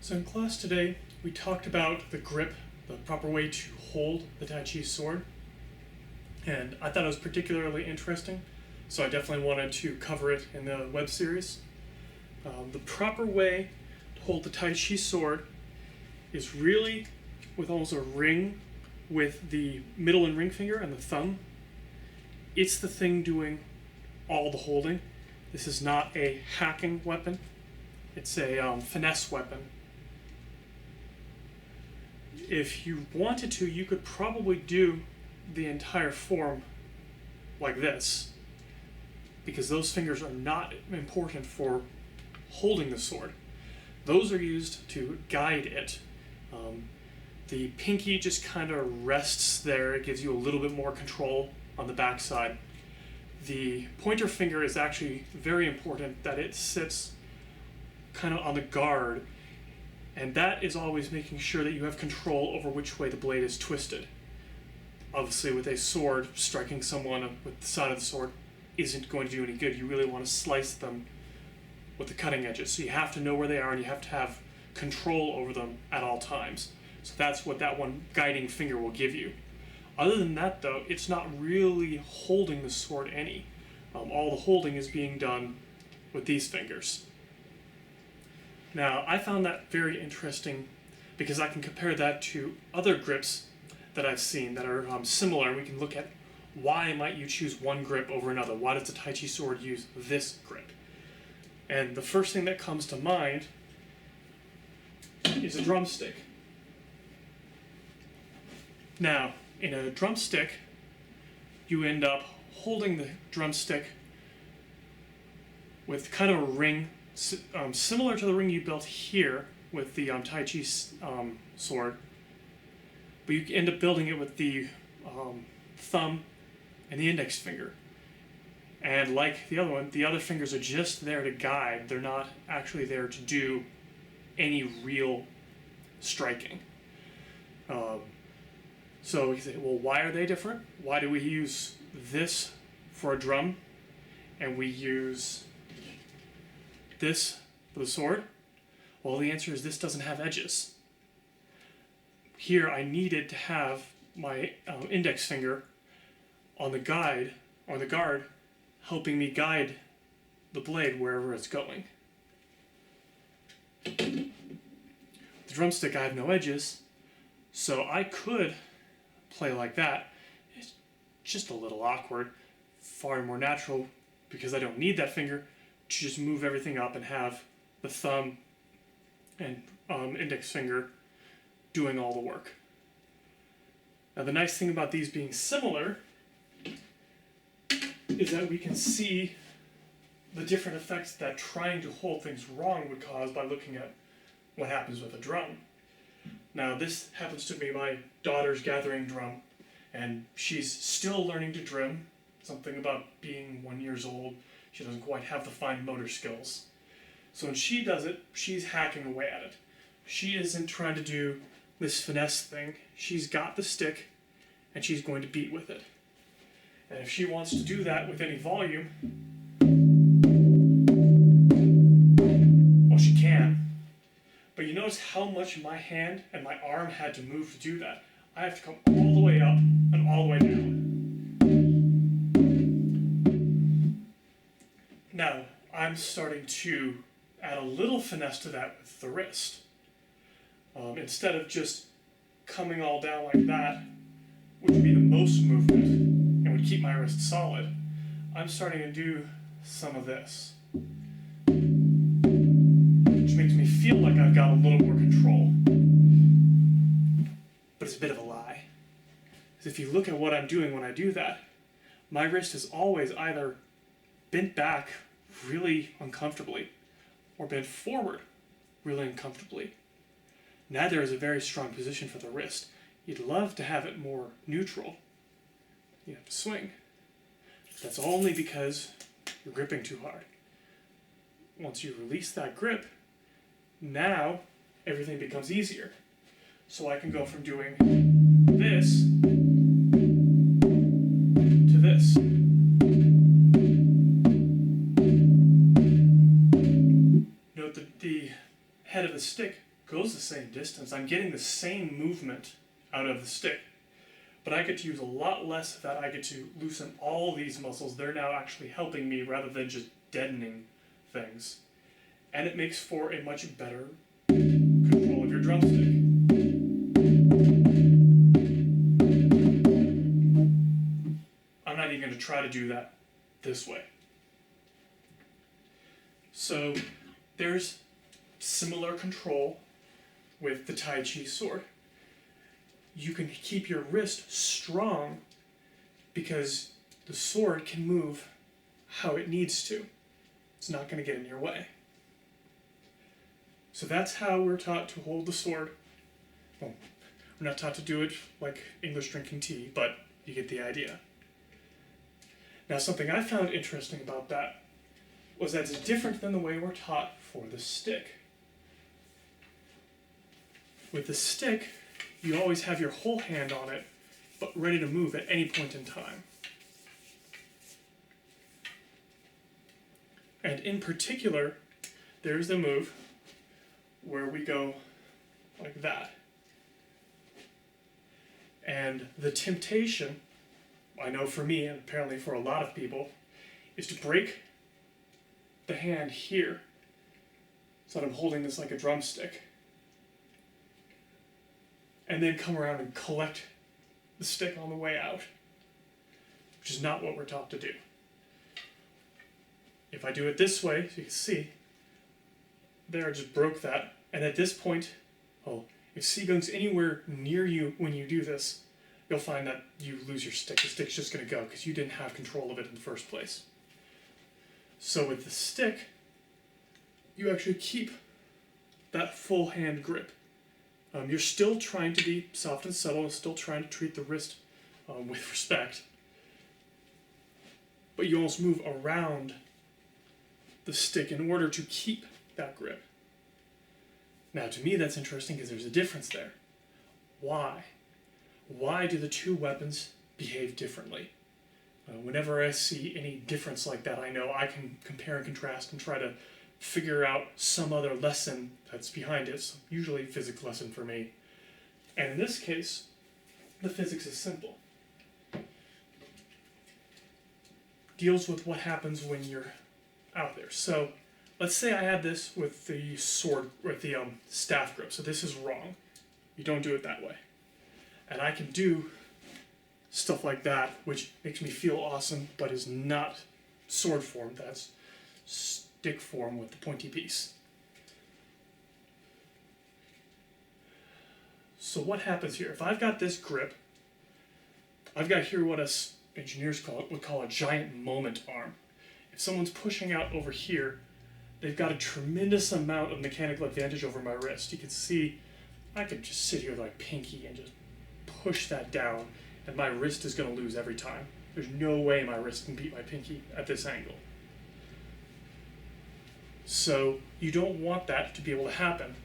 So in class today, we talked about the grip, the proper way to hold the Tai Chi sword, and I thought it was particularly interesting, so I definitely wanted to cover it in the web series. The proper way to hold the Tai Chi sword is really with almost a ring with the middle and ring finger and the thumb. It's the thing doing all the holding. This is not a hacking weapon. It's a finesse weapon. If you wanted to, you could probably do the entire form like this, because those fingers are not important for holding the sword. Those are used to guide it. The pinky just kind of rests there. It gives you a little bit more control on the backside. The pointer finger is actually very important, that it sits kind of on the guard, and that is always making sure that you have control over which way the blade is twisted. Obviously, with a sword, striking someone with the side of the sword isn't going to do any good. You really want to slice them with the cutting edges. So you have to know where they are, and you have to have control over them at all times. So that's what that one guiding finger will give you. Other than that, though, it's not really holding the sword any. All the holding is being done with these fingers. Now, I found that very interesting because I can compare that to other grips that I've seen that are similar, and we can look at why might you choose one grip over another. Why does the Tai Chi sword use this grip? And the first thing that comes to mind is a drumstick. Now, in a drumstick, you end up holding the drumstick with kind of a ring, similar to the ring you built here with the Tai Chi sword, but you end up building it with the thumb and the index finger. And like the other one, the other fingers are just there to guide. They're not actually there to do any real striking. So you say, well, why are they different? Why do we use this for a drum and we use this for the sword? Well, the answer is this doesn't have edges. Here I needed to have my index finger on the guide, or the guard, helping me guide the blade wherever it's going. The drumstick, I have no edges, so I could play like that. It's just a little awkward, far more natural, because I don't need that finger to just move everything up and have the thumb and index finger doing all the work. Now, the nice thing about these being similar is that we can see the different effects that trying to hold things wrong would cause by looking at what happens with a drum. Now, this happens to be my daughter's gathering drum, and she's still learning to drum. Something about being 1 year old, she doesn't quite have the fine motor skills. So when she does it, she's hacking away at it. She isn't trying to do this finesse thing. She's got the stick, and she's going to beat with it. And if she wants to do that with any volume, well, she can. But you notice how much my hand and my arm had to move to do that. I have to come all the way up and all the way down. Now, I'm starting to add a little finesse to that with the wrist. Instead of just coming all down like that, which would be the most movement and would keep my wrist solid, I'm starting to do some of this, which makes me feel like I've got a little more control. But it's a bit of a lie. Because if you look at what I'm doing when I do that, my wrist is always either bent back really uncomfortably or bent forward really uncomfortably. Neither is a very strong position for the wrist. You'd love to have it more neutral. You have to swing. That's only because you're gripping too hard. Once you release that grip, now everything becomes easier. So I can go from doing this to this. Note that the head of the stick goes the same distance. I'm getting the same movement out of the stick. But I get to use a lot less of that. I get to loosen all these muscles. They're now actually helping me rather than just deadening things. And it makes for a much better control of your drumstick. I'm not even going to try to do that this way. So there's similar control with the Tai Chi sword. You can keep your wrist strong because the sword can move how it needs to. It's not going to get in your way. So that's how we're taught to hold the sword. Well, we're not taught to do it like English drinking tea, but you get the idea. Now, something I found interesting about that was that it's different than the way we're taught for the stick. With the stick, you always have your whole hand on it, but ready to move at any point in time. And in particular, there's the move where we go like that. And the temptation, I know for me, and apparently for a lot of people, is to break the hand here so that I'm holding this like a drumstick. And then come around and collect the stick on the way out, which is not what we're taught to do. If I do it this way, so you can see, there I just broke that, and at this point, if Seagung's anywhere near you when you do this, you'll find that you lose your stick. The stick's just going to go because you didn't have control of it in the first place. So with the stick, you actually keep that full hand grip. You're still trying to be soft and subtle, and still trying to treat the wrist with respect, but you almost move around the stick in order to keep that grip. Now, to me, that's interesting because there's a difference there. Why? Why do the two weapons behave differently? Whenever I see any difference like that, I know I can compare and contrast and try to figure out some other lesson that's behind it. So usually a physics lesson for me. And in this case, the physics is simple. Deals with what happens when you're out there. So let's say I had this with the sword, with the staff grip. So this is wrong. You don't do it that way. And I can do stuff like that, which makes me feel awesome, but is not sword form. That's stick form with the pointy piece. So what happens here? If I've got this grip, I've got here what us engineers would call a giant moment arm. If someone's pushing out over here, they've got a tremendous amount of mechanical advantage over my wrist. You can see I could just sit here with my pinky and just push that down, and my wrist is going to lose every time. There's no way my wrist can beat my pinky at this angle. So you don't want that to be able to happen.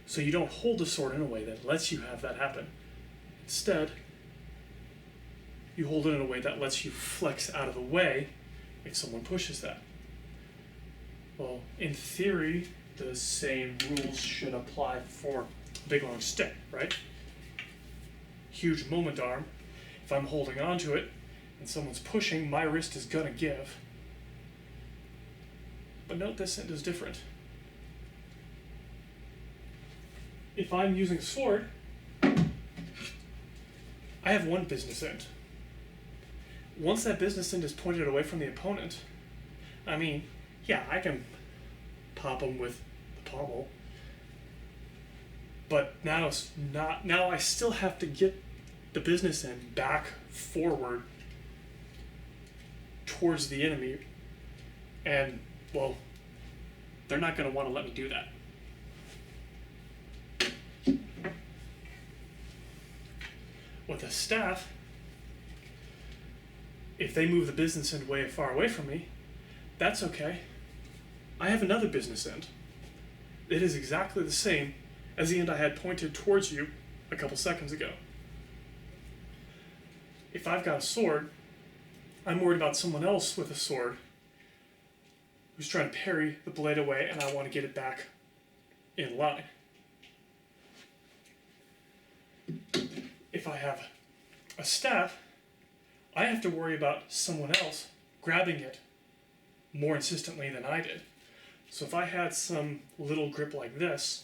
So you don't hold the sword in a way that lets you have that happen. Instead, you hold it in a way that lets you flex out of the way if someone pushes that. Well, in theory, the same rules should apply for a big long stick, right? Huge moment arm. If I'm holding onto it and someone's pushing, my wrist is gonna give. But note this end is different. If I'm using a sword, I have one business end. Once that business end is pointed away from the opponent, I mean, yeah, I can pop them with the pommel, but now I still have to get the business end back forward towards the enemy, and well, they're not going to want to let me do that. With a staff, if they move the business end way far away from me, that's okay. I have another business end. It is exactly the same as the end I had pointed towards you a couple seconds ago. If I've got a sword, I'm worried about someone else with a sword who's trying to parry the blade away, and I want to get it back in line. if I have a staff, I have to worry about someone else grabbing it more insistently than I did. So if I had some little grip like this,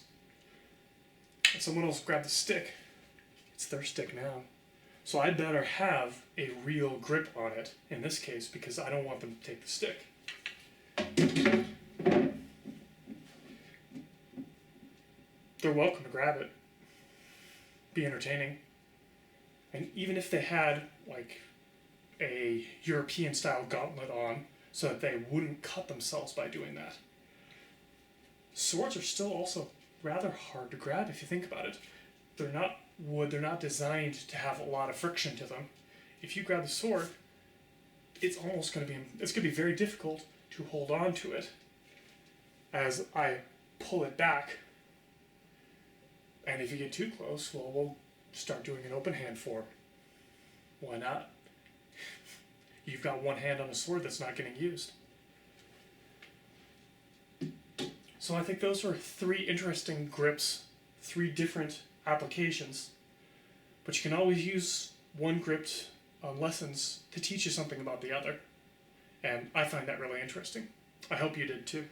and someone else grabbed the stick, it's their stick now. So I better have a real grip on it in this case because I don't want them to take the stick. They're welcome to grab it. Be entertaining. And even if they had like a European style gauntlet on so that they wouldn't cut themselves by doing that, swords are still also rather hard to grab if you think about it. They're not wood, they're not designed to have a lot of friction to them. If you grab the sword, it's gonna be very difficult to hold on to it as I pull it back. And if you get too close, well, we'll start doing an open hand form. Why not? You've got one hand on a sword that's not getting used. So I think those are 3 interesting grips, 3 different applications. But you can always use one grip lessons to teach you something about the other. And I find that really interesting. I hope you did too.